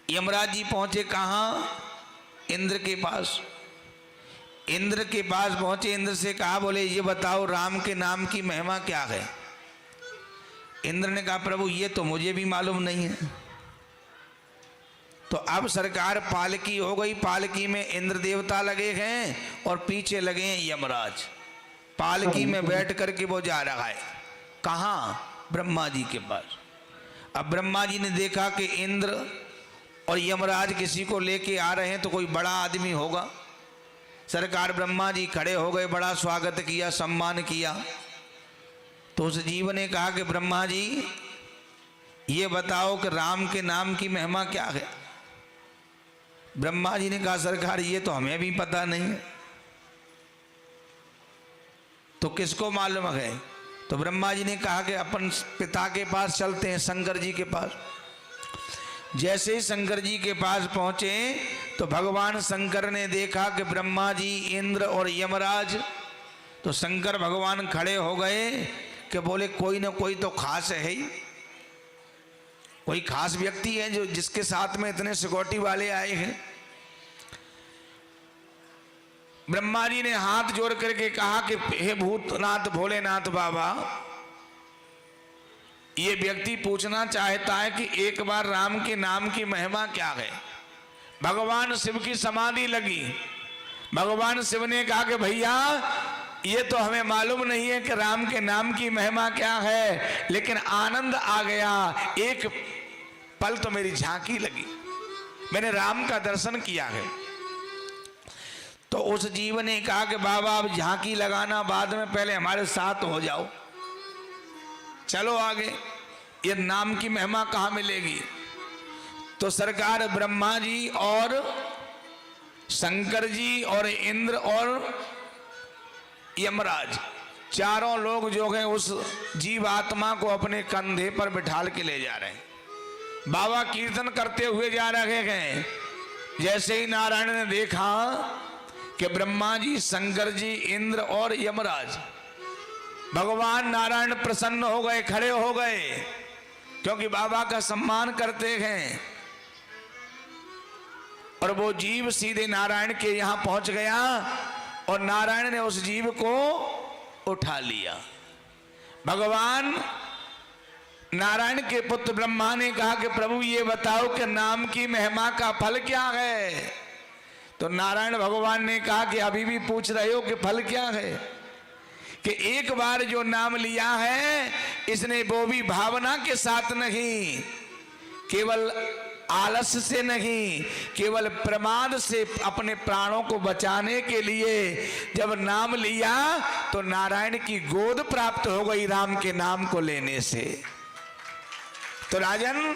यमराज जी पहुंचे कहाँ? इंद्र के पास। इंद्र के पास पहुंचे, इंद्र से कहा, बोले ये बताओ राम के नाम की महिमा क्या है? इंद्र ने कहा, प्रभु ये तो मुझे भी मालूम नहीं है। तो अब सरकार पालकी हो गई, पालकी में इंद्र देवता लगे हैं और पीछे लगे हैं यमराज। पालकी में बैठ करके वो जा रहा है कहाँ? ब्रह्मा जी के पास। अब ब्रह्मा जी ने देखा कि इंद्र और यमराज किसी को लेके आ रहे हैं तो कोई बड़ा आदमी होगा। सरकार ब्रह्मा जी खड़े हो गए, बड़ा स्वागत किया, सम्मान किया। तो उस जीव ने कहा कि ब्रह्मा जी ये बताओ कि राम के नाम की महिमा क्या है? ब्रह्मा जी ने कहा, सरकार ये तो हमें भी पता नहीं है। तो किसको मालूम है? तो ब्रह्मा जी ने कहा कि अपन पिता के पास चलते हैं, शंकर जी के पास। जैसे ही शंकर जी के पास पहुंचे तो भगवान शंकर ने देखा कि ब्रह्मा जी, इंद्र और यमराज। तो शंकर भगवान खड़े हो गए कि बोले कोई ना कोई तो खास है ही, कोई खास व्यक्ति है जो जिसके साथ में इतने सिक्योरिटी वाले आए हैं। ब्रह्मा जी ने हाथ जोड़ करके कहा कि हे भूतनाथ भोलेनाथ बाबा, ये व्यक्ति पूछना चाहता है कि एक बार राम के नाम की महिमा क्या है। भगवान शिव की समाधि लगी। भगवान शिव ने कहा कि भैया ये तो हमें मालूम नहीं है कि राम के नाम की महिमा क्या है, लेकिन आनंद आ गया। एक पल तो मेरी झांकी लगी, मैंने राम का दर्शन किया है। तो उस जीव ने कहा कि बाबा अब झांकी लगाना बाद में, पहले हमारे साथ हो जाओ, चलो आगे, ये नाम की महिमा कहाँ मिलेगी? तो सरकार ब्रह्मा जी और शंकर जी और इंद्र और यमराज चारों लोग जो हैं उस जीवात्मा को अपने कंधे पर बिठाल के ले जा रहे हैं। बाबा कीर्तन करते हुए जा रहे हैं। जैसे ही नारायण ने देखा कि ब्रह्मा जी, शंकर जी, इंद्र और यमराज, भगवान नारायण प्रसन्न हो गए, खड़े हो गए, क्योंकि बाबा का सम्मान करते हैं। और वो जीव सीधे नारायण के यहां पहुंच गया और नारायण ने उस जीव को उठा लिया। भगवान नारायण के पुत्र ब्रह्मा ने कहा कि प्रभु ये बताओ कि नाम की महिमा का फल क्या है? तो नारायण भगवान ने कहा कि अभी भी पूछ रहे हो कि फल क्या है? कि एक बार जो नाम लिया है इसने वो भी भावना के साथ नहीं, केवल आलस्य से नहीं, केवल प्रमाद से अपने प्राणों को बचाने के लिए जब नाम लिया तो नारायण की गोद प्राप्त हो गई राम के नाम को लेने से। तो राजन